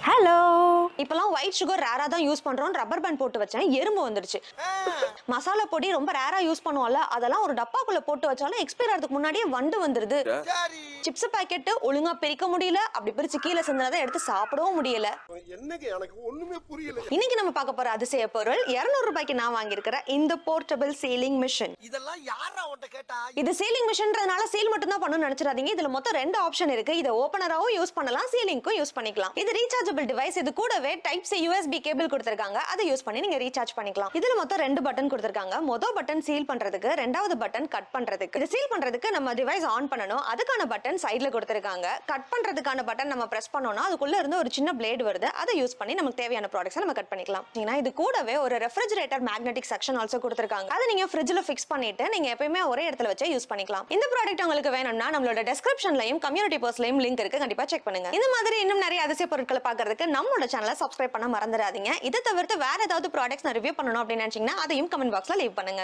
Hello, இப்பெல்லாம் white sugar ரேரா தான் யூஸ் பண்றோம். ரப்பர் பேண்ட் போட்டு வச்சேன், எறும்பு வந்துருச்சு. மசாலா பொடி ரொம்ப ரேரா யூஸ் பண்ணுவோம்ல, அதெல்லாம் ஒரு டப்பாக்குள்ள போட்டு வச்சாலும் எக்ஸ்பயர் ஆகிறதுக்கு முன்னாடியே வண்டு வந்துருது. சிப்ஸ் பாக்கெட் ஒழுங்கா பிரிக்க முடியல, அப்படி பிரிச்சு கீழே சிந்தனதை எடுத்து சாப்பிடவும் முடியல. என்னங்க எனக்கு ஒண்ணுமே புரியல. இன்னைக்கு நம்ம பார்க்க போற அதிசய பொருள் 200 ரூபாய்க்கு நான் வாங்கியிருக்கிற இந்த போர்ட்டபிள் சீலிங் மிஷின். இதெல்லாம் யாரா உன்கிட்ட கேட்டா? இது சீலிங் மிஷின்றதுனால சீல் மட்டும் தான் பண்ணணும்னு நினைச்சிடாதீங்க. இதுல மொத்தம் 2 ஆப்ஷன் இருக்கு. இதை ஓபனராவும் யூஸ் பண்ணலாம், சீலிங்க்கும் யூஸ் பண்ணிக்கலாம். இது ரீசார்ஜபிள் டிவைஸ். இது கூடவே டைப் சி யூஎஸ்பி கேபிள் கொடுத்திருக்காங்க. அதை யூஸ் பண்ணி நீங்க ரீசார்ஜ் பண்ணிக்கலாம். இதுல மொத்தம் 2 பட்டன் கொடுத்திருக்காங்க. முதல் பட்டன் சீல் பண்றதுக்கு, ரெண்டாவது பட்டன் கட் பண்றதுக்கு. இது சீல் பண்றதுக்கு நம்ம டிவைஸ் ஆன் பண்ணணும். அதுக்கான பட்டன் சைடுல கொடுத்திருக்காங்க. கட் பண்றதுக்கான பட்டன் நம்ம பிரஸ் பண்ணோம்னா அதுக்குள்ள இருந்து ஒரு சின்ன பிளேட் வருது. அதை யூஸ் பண்ணி நமக்கு தேவையான ப்ராடக்ட்ஸ் நம்ம கட் பண்ணிக்கலாம். ஏன்னா இது கூடவே ஒரு ரெஃப்ரிஜரேட்டர் மேக்னெட்டிக் செக்ஷன் ஆல்சோ கொடுத்திருக்காங்க. அதை நீங்க ஃப்ரிட்ஜ்ல ஃபிக்ஸ் பண்ணிட்டு நீங்க எப்பயுமே ஒரே இடத்துல வச்சு யூஸ் பண்ணிக்கலாம். இந்த ப்ராடக்ட் உங்களுக்கு வேணும்னா நம்மளோட டிஸ்கிரிப்ஷன்லயும் கம்யூனிட்டி போஸ்ட்லயும் லிங்க் இருக்கு, கண்டிப்பா செக் பண்ணுங்க. இந்த மாதிரி இன்னும் நிறைய அதிசய பொருட்களை பார்க்கிறதுக்கு நம்மளோட சேனலை சப்ஸ்கிரைப் பண்ண மறந்துடாதீங்க. இதை தவிர்த்து வேற ஏதாவது ப்ராடக்ட்ஸ் நான் ரிவ்யூ பண்ணணும் அப்படின்னு நினைச்சீங்கன்னா அதையும் கமெண்ட் பாக்ஸ்ல லீவ் பண்ணுங்க.